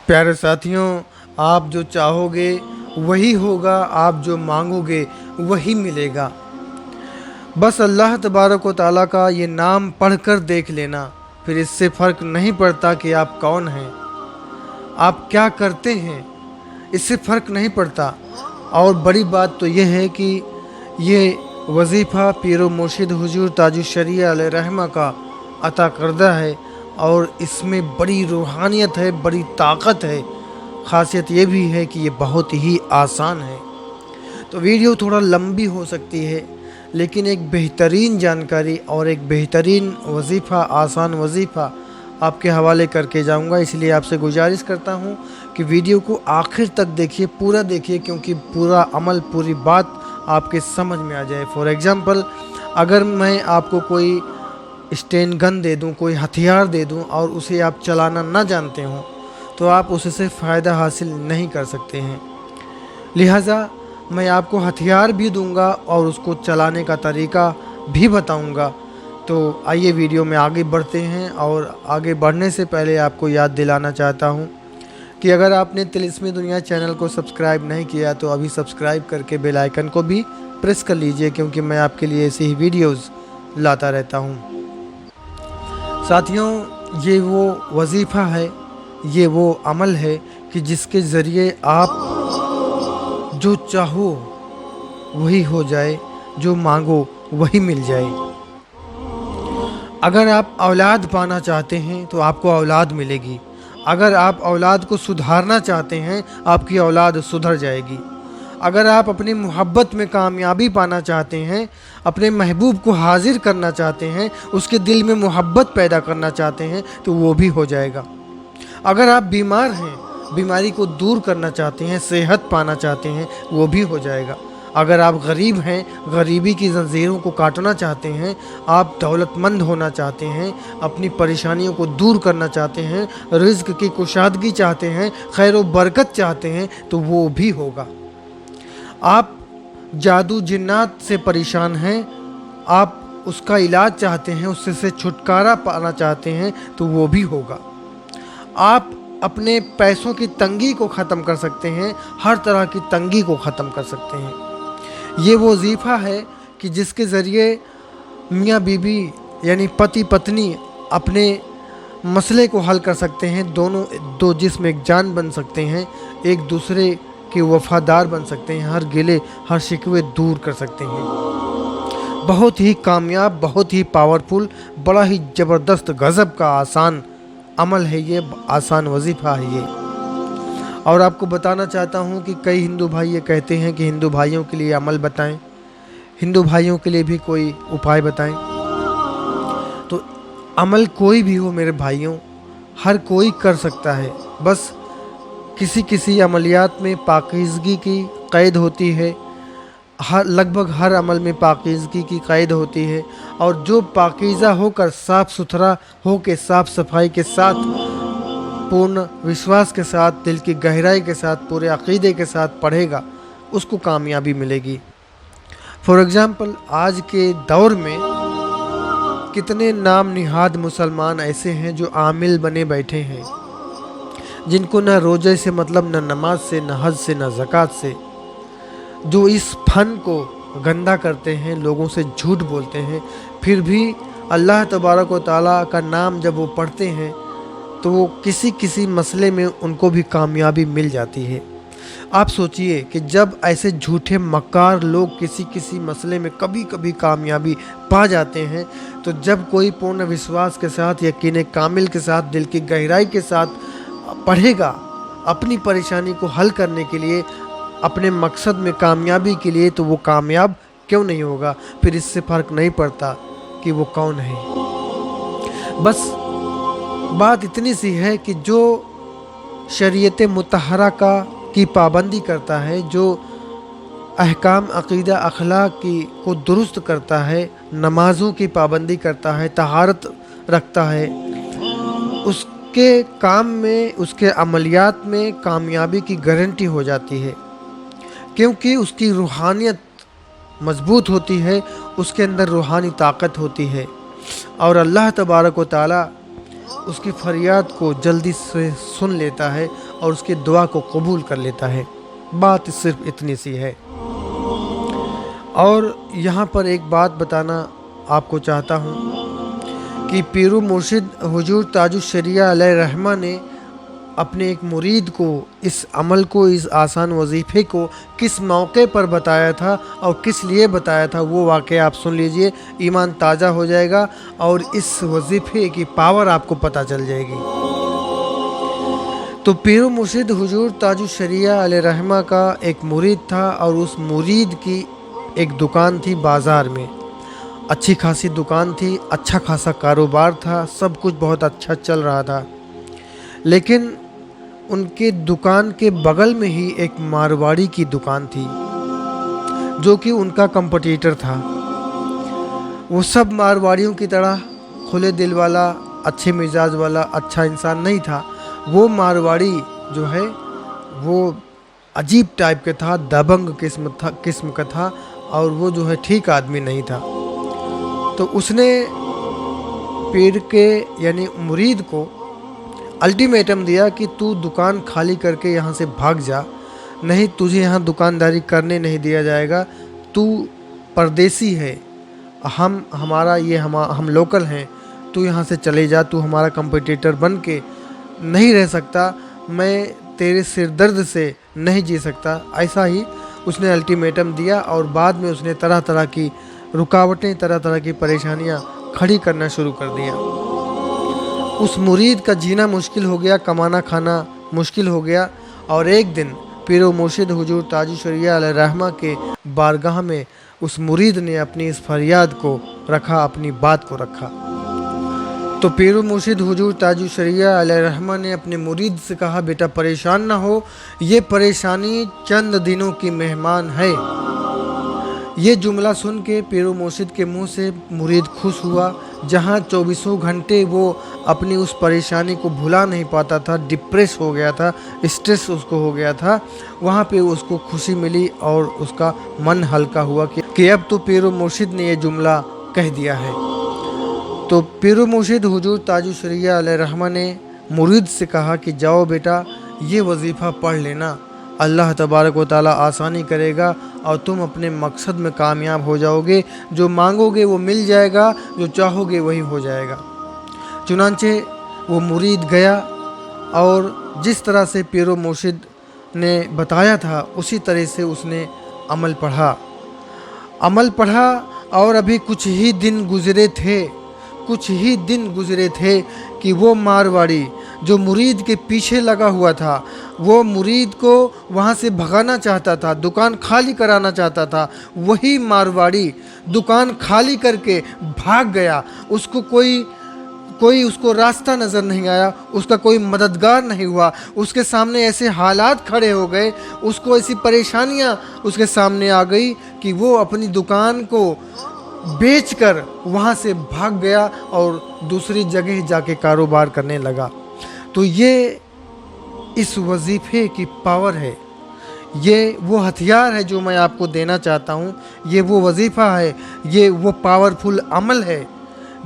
प्यारे साथियों, आप जो चाहोगे वही होगा, आप जो मांगोगे वही मिलेगा। बस अल्लाह तबारक व तआला का ये नाम पढ़कर देख लेना, फिर इससे फ़र्क नहीं पड़ता कि आप कौन हैं, आप क्या करते हैं, इससे फ़र्क नहीं पड़ता। और बड़ी बात तो ये है कि ये वजीफ़ा पीर व मुर्शिद हुजूर ताजुश शरिया अलैहि रहमा का अता करदा है और इसमें बड़ी रूहानियत है, बड़ी ताकत है। ख़ासियत ये भी है कि ये बहुत ही आसान है। तो वीडियो थोड़ा लंबी हो सकती है, लेकिन एक बेहतरीन जानकारी और एक बेहतरीन वजीफ़ा, आसान वजीफ़ा आपके हवाले करके जाऊंगा। इसलिए आपसे गुजारिश करता हूं कि वीडियो को आखिर तक देखिए, पूरा देखिए, क्योंकि पूरा अमल, पूरी बात आपके समझ में आ जाए। फॉर एग्ज़ाम्पल, अगर मैं आपको कोई स्टेन गन दे दूं, कोई हथियार दे दूं और उसे आप चलाना ना जानते हो, तो आप उससे फ़ायदा हासिल नहीं कर सकते हैं। लिहाजा मैं आपको हथियार भी दूंगा और उसको चलाने का तरीका भी बताऊंगा। तो आइए वीडियो में आगे बढ़ते हैं। और आगे बढ़ने से पहले आपको याद दिलाना चाहता हूं कि अगर आपने तिलिस्मी दुनिया चैनल को सब्सक्राइब नहीं किया तो अभी सब्सक्राइब करके बेल आइकन को भी प्रेस कर लीजिए, क्योंकि मैं आपके लिए ऐसी ही वीडियोज़ लाता रहता हूं। साथियों, ये वो वजीफ़ा है, ये वो अमल है कि जिसके ज़रिए आप जो चाहो वही हो जाए, जो मांगो वही मिल जाए। अगर आप औलाद पाना चाहते हैं तो आपको औलाद मिलेगी। अगर आप औलाद को सुधारना चाहते हैं, आपकी औलाद सुधर जाएगी। अगर आप अपनी मोहब्बत में कामयाबी पाना चाहते हैं, अपने महबूब को हाजिर करना चाहते हैं, उसके दिल में मोहब्बत पैदा करना चाहते हैं, तो वो भी हो जाएगा। अगर आप बीमार हैं, बीमारी को दूर करना चाहते हैं, सेहत पाना चाहते हैं, वो भी हो जाएगा। अगर आप गरीब हैं, गरीबी की ज़ंजीरों को काटना चाहते हैं, आप दौलतमंद होना चाहते हैं, अपनी परेशानियों को दूर करना चाहते हैं, रिज़्क़ की कुशादगी चाहते हैं, खैर व बरकत चाहते हैं, तो वो भी होगा। आप जादू जिन्नात से परेशान हैं, आप उसका इलाज चाहते हैं, उससे से छुटकारा पाना चाहते हैं, तो वो भी होगा। आप अपने पैसों की तंगी को ख़त्म कर सकते हैं, हर तरह की तंगी को ख़त्म कर सकते हैं। ये वो वजीफ़ा है कि जिसके ज़रिए मियाँ बीवी यानी पति पत्नी अपने मसले को हल कर सकते हैं, दो जिस्म एक जान बन सकते हैं, एक दूसरे के वफ़ादार बन सकते हैं, हर गिले हर शिकवे दूर कर सकते हैं। बहुत ही कामयाब, बहुत ही पावरफुल, बड़ा ही ज़बरदस्त गज़ब का आसान अमल है ये, आसान वजीफ़ा है ये। और आपको बताना चाहता हूँ कि कई हिंदू भाई ये कहते हैं कि हिंदू भाइयों के लिए अमल बताएं, हिंदू भाइयों के लिए भी कोई उपाय बताएं। तो अमल कोई भी हो मेरे भाइयों, हर कोई कर सकता है। बस किसी किसी अमलियात में पाकीज़गी की क़ैद होती है, लगभग हर अमल में पाकीज़गी की क़ैद होती है। और जो पाकीज़ा होकर, साफ़ सुथरा होकर, साफ़ सफाई के साथ, पूर्ण विश्वास के साथ, दिल की गहराई के साथ, पूरे अक़ीदे के साथ पढ़ेगा, उसको कामयाबी मिलेगी। फॉर एग्ज़ाम्पल, आज के दौर में कितने नाम निहाद मुसलमान ऐसे हैं जो आमिल बने बैठे हैं, जिनको न रोज़े से मतलब, न नमाज से, न हज से, न ज़कात से, जो इस फ़न को गंदा करते हैं, लोगों से झूठ बोलते हैं, फिर भी अल्लाह तबारक व तआला का नाम जब वो पढ़ते हैं तो वो किसी किसी मसले में उनको भी कामयाबी मिल जाती है। आप सोचिए कि जब ऐसे झूठे मक्कार लोग किसी किसी मसले में कभी कभी कामयाबी पा जाते हैं, तो जब कोई पूर्ण विश्वास के साथ, यकीन कामिल के साथ, दिल की गहराई के साथ पढ़ेगा अपनी परेशानी को हल करने के लिए, अपने मकसद में कामयाबी के लिए, तो वो कामयाब क्यों नहीं होगा। फिर इससे फ़र्क नहीं पड़ता कि वो कौन है। बस बात इतनी सी है कि जो शरीयत मुतहरा की पाबंदी करता है, जो अहकाम अक़ीदा अखलाक को दुरुस्त करता है, नमाज़ों की पाबंदी करता है, तहारत रखता है, उसके काम में, उसके अमलियात में कामयाबी की गारंटी हो जाती है, क्योंकि उसकी रूहानियत मजबूत होती है, उसके अंदर रूहानी ताकत होती है। और अल्लाह तबारक व तआला اس کی فریاد کو جلدی سے سن لیتا ہے اور اس کی دعا کو قبول کر لیتا ہے۔ بات صرف اتنی سی ہے۔ اور یہاں پر ایک بات بتانا آپ کو چاہتا ہوں کہ پیر و مرشد حضور تاج الشریعہ علیہ رحمہ نے اپنے ایک مرید کو اس عمل کو، اس آسان وظیفے کو کس موقع پر بتایا تھا اور کس لیے بتایا تھا، وہ واقعہ آپ سن لیجئے، ایمان تازہ ہو جائے گا اور اس وظیفے کی پاور آپ کو پتہ چل جائے گی۔ تو پیر و مرشد حضور تاج الشریعہ علیہ رحمہ کا ایک مرید تھا اور اس مرید کی ایک دکان تھی بازار میں، اچھی خاصی دکان تھی، اچھا خاصا کاروبار تھا، سب کچھ بہت اچھا چل رہا تھا۔ لیکن ان کے دکان کے بغل میں ہی ایک مارواڑی کی دکان تھی جو کہ ان کا کمپٹیٹر تھا۔ وہ سب مارواڑیوں کی طرح کھلے دل والا، اچھے مزاج والا، اچھا انسان نہیں تھا۔ وہ مارواڑی جو ہے وہ عجیب ٹائپ کا تھا، دبنگ قسم کا تھا اور وہ جو ہے ٹھیک آدمی نہیں تھا۔ تو اس نے پیر کے یعنی مرید کو الٹیمیٹم دیا کہ تو دکان خالی کر کے یہاں سے بھاگ جا، نہیں تجھے یہاں دکانداری کرنے نہیں دیا جائے گا، تو پردیسی ہے، ہم لوکل ہیں، تو یہاں سے چلے جا، تو ہمارا کمپٹیٹر بن کے نہیں رہ سکتا، میں تیرے سر درد سے نہیں جی سکتا۔ ایسا ہی اس نے الٹیمیٹم دیا اور بعد میں اس نے طرح طرح کی رکاوٹیں، طرح طرح کی پریشانیاں کھڑی کرنا شروع کر دیا۔ اس مرید کا جینا مشکل ہو گیا، کمانا کھانا مشکل ہو گیا، اور ایک دن پیر و مرشد حضور تاج الشریعہ علیہ رحمہ کے بارگاہ میں اس مرید نے اپنی اس فریاد کو رکھا، اپنی بات کو رکھا۔ تو پیر و مرشد حضور تاج الشریعہ علیہ رحمہ نے اپنے مرید سے کہا، بیٹا پریشان نہ ہو، یہ پریشانی چند دنوں کی مہمان ہے۔ یہ جملہ سن کے پیر و مرشد کے منہ سے مرید خوش ہوا۔ جہاں 24 گھنٹے وہ اپنی اس پریشانی کو بھلا نہیں پاتا تھا، ڈپریس ہو گیا تھا، اسٹریس اس کو ہو گیا تھا، وہاں پہ اس کو خوشی ملی اور اس کا من ہلکا ہوا کہ اب تو پیر و مرشد نے یہ جملہ کہہ دیا ہے۔ تو پیر و مرشد حضور تاج الشریعہ علیہ رحمہ نے مرید سے کہا کہ جاؤ بیٹا، یہ وظیفہ پڑھ لینا، اللہ تبارک و تعالیٰ آسانی کرے گا اور تم اپنے مقصد میں کامیاب ہو جاؤ گے، جو مانگو گے وہ مل جائے گا، جو چاہو گے وہی ہو جائے گا۔ چنانچہ وہ مرید گیا اور جس طرح سے پیر و مرشد نے بتایا تھا اسی طرح سے اس نے عمل پڑھا اور ابھی کچھ ہی دن گزرے تھے کہ وہ مارواڑی جو مرید کے پیچھے لگا ہوا تھا، وہ مرید کو وہاں سے بھگانا چاہتا تھا، دکان خالی کرانا چاہتا تھا، وہی مارواڑی دکان خالی کر کے بھاگ گیا۔ اس کو کوئی اس کو راستہ نظر نہیں آیا، اس کا کوئی مددگار نہیں ہوا، اس کے سامنے ایسے حالات کھڑے ہو گئے، اس کو ایسی پریشانیاں اس کے سامنے آ گئی کہ وہ اپنی دکان کو بیچ کر وہاں سے بھاگ گیا اور دوسری جگہ جا کے کاروبار کرنے لگا۔ تو یہ اس وظیفے کی پاور ہے، یہ وہ ہتھیار ہے جو میں آپ کو دینا چاہتا ہوں، یہ وہ وظیفہ ہے، یہ وہ پاورفل عمل ہے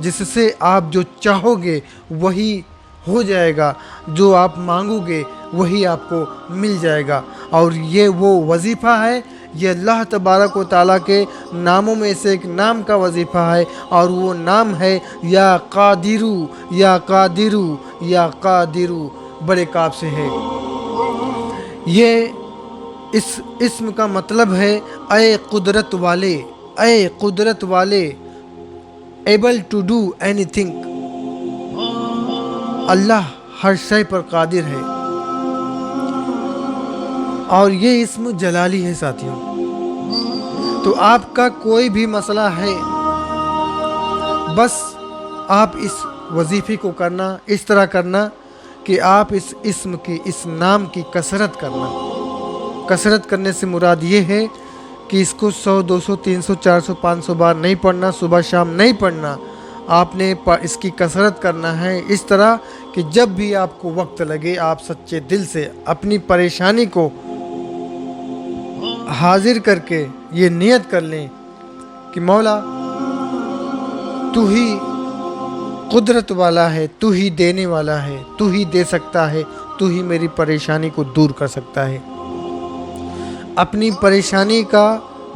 جس سے آپ جو چاہو گے وہی ہو جائے گا، جو آپ مانگو گے وہی آپ کو مل جائے گا۔ اور یہ وہ وظیفہ ہے، یہ اللہ تبارک و تعالیٰ کے ناموں میں سے ایک نام کا وظیفہ ہے، اور وہ نام ہے یا قادرو یا قادرو یا قادرو، بڑے کاف سے ہے۔ یہ اس اسم کا مطلب ہے اے قدرت والے، اے قدرت والے، able to do anything, Allah ہر شے پر قادر ہے۔ اور یہ اسم جلالی ہے ساتھیوں۔ تو آپ کا کوئی بھی مسئلہ ہے، بس آپ اس وظیفے کو کرنا، اس طرح کرنا کہ آپ اس اسم کی، اس نام کی کثرت کرنا۔ کثرت کرنے سے مراد یہ ہے کہ اس کو 100 200 300 400 500 بار نہیں پڑھنا، صبح شام نہیں پڑھنا، آپ نے اس کی کثرت کرنا ہے اس طرح کہ جب بھی آپ کو وقت لگے آپ سچے دل سے اپنی پریشانی کو حاضر کر کے یہ نیت کر لیں کہ مولا تو ہی कुदरत वाला है, तू ही देने वाला है, तू ही दे सकता है, तू ही मेरी परेशानी को दूर कर सकता है। अपनी परेशानी का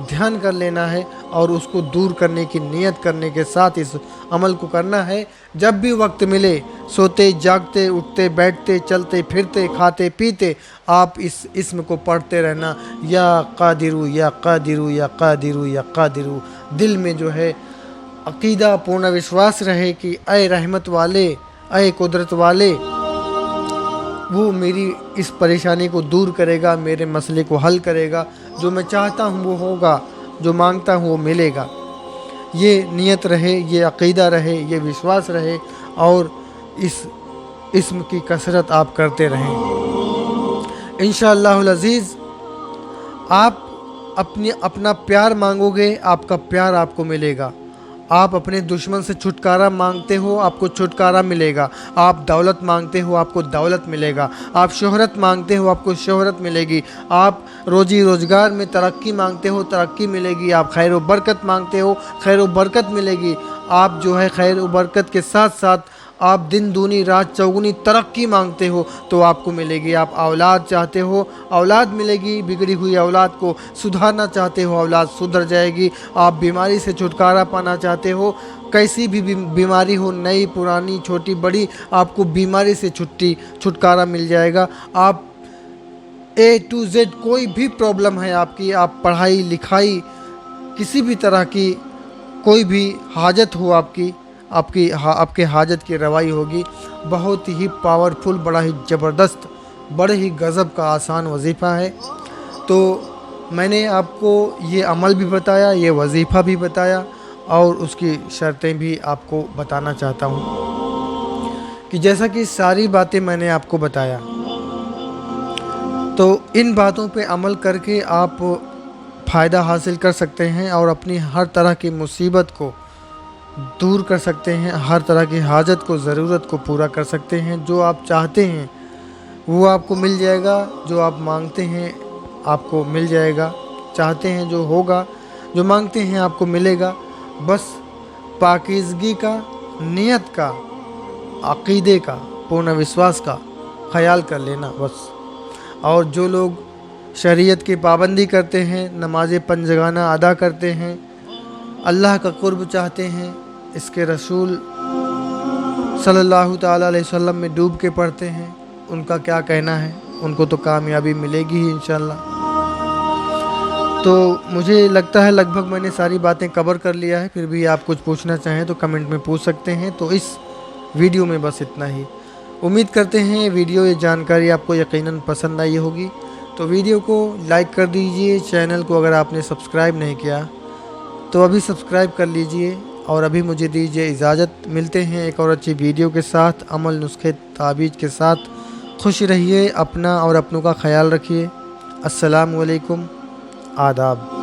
ध्यान कर लेना है और उसको दूर करने की नीयत करने के साथ इस अमल को करना है। जब भी वक्त मिले, सोते जागते, उठते बैठते, चलते फिरते, खाते पीते, आप इस इस्म को पढ़ते रहना, या कादिरू या कादिरू या कादिरू या कादिरू। दिल में जो है अकीदा, पूर्ण विश्वास रहे कि ऐ रहमत वाले, ऐ कुदरत वाले, वो मेरी इस परेशानी को दूर करेगा, मेरे मसले को हल करेगा। जो मैं चाहता हूँ वो होगा, जो मांगता हूँ वो मिलेगा। ये नियत रहे, ये अक़ीदा रहे, ये विश्वास रहे और इस इस्म की कसरत आप करते रहें। इंशाअल्लाहुल अज़ीज़ आप अपना प्यार मांगोगे, आपका प्यार आपको मिलेगा। आप अपने दुश्मन से छुटकारा मांगते हो, आपको छुटकारा मिलेगा। आप दौलत मांगते हो, आपको दौलत मिलेगा। आप शोहरत मांगते हो, आपको शोहरत मिलेगी। आप रोजी रोज़गार में तरक्की मांगते हो, तरक्की मिलेगी। आप खैर व बरकत मांगते हो, खैर व बरकत मिलेगी। आप जो है खैर व बरकत के साथ साथ आप दिन दूनी रात चौगुनी तरक्की मांगते हो तो आपको मिलेगी। आप औलाद चाहते हो, औलाद मिलेगी। बिगड़ी हुई औलाद को सुधारना चाहते हो, औलाद सुधर जाएगी। आप बीमारी से छुटकारा पाना चाहते हो, कैसी भी बीमारी हो, नई पुरानी छोटी बड़ी, आपको बीमारी से छुटकारा मिल जाएगा। आप A to Z कोई भी प्रॉब्लम है आपकी, आप पढ़ाई लिखाई किसी भी तरह की कोई भी हाजत हो आपके हाजत की रवाई होगी। बहुत ही पावरफुल, बड़ा ही ज़बरदस्त, बड़े ही गज़ब का आसान वजीफ़ा है। तो मैंने आपको ये अमल भी बताया, ये वजीफ़ा भी बताया और उसकी शर्तें भी आपको बताना चाहता हूँ कि जैसा कि सारी बातें मैंने आपको बताया, तो इन बातों पे अमल करके आप फ़ायदा हासिल कर सकते हैं और अपनी हर तरह की मुसीबत को दूर कर सकते हैं, हर तरह की हाजत को, ज़रूरत को पूरा कर सकते हैं। जो आप चाहते हैं वो आपको मिल जाएगा, जो आप मांगते हैं आपको मिल जाएगा। चाहते हैं जो होगा, जो मांगते हैं आपको मिलेगा। बस पाकीज़गी का, नियत का, अक़ीदे का, पूर्ण विश्वास का ख़याल कर लेना बस। और जो लोग शरीयत की पाबंदी करते हैं, नमाज़ें पंजगाना अदा करते हैं, अल्लाह का क़ुर्ब चाहते हैं, इसके रसूल सल्लल्लाहु ताला अलैहि वसल्लम में डूब के पढ़ते हैं, उनका क्या कहना है? उनको तो कामयाबी मिलेगी ही इंशाअल्लाह। तो मुझे लगता है लगभग मैंने सारी बातें कवर कर लिया है। फिर भी आप कुछ पूछना चाहें तो कमेंट में पूछ सकते हैं। तो इस वीडियो में बस इतना ही। उम्मीद करते हैं वीडियो, ये जानकारी आपको यकीनन पसंद आई होगी। तो वीडियो को लाइक कर दीजिए। चैनल को अगर आपने सब्सक्राइब नहीं किया तो अभी सब्सक्राइब कर लीजिए और अभी मुझे दीजिए इजाज़त। मिलते हैं एक और अच्छी वीडियो के साथ, अमल, नुस्खे, ताबीज़ के साथ। खुश रहिए, अपना और अपनों का ख्याल रखिए। अस्सलामु अलैकुम, आदाब।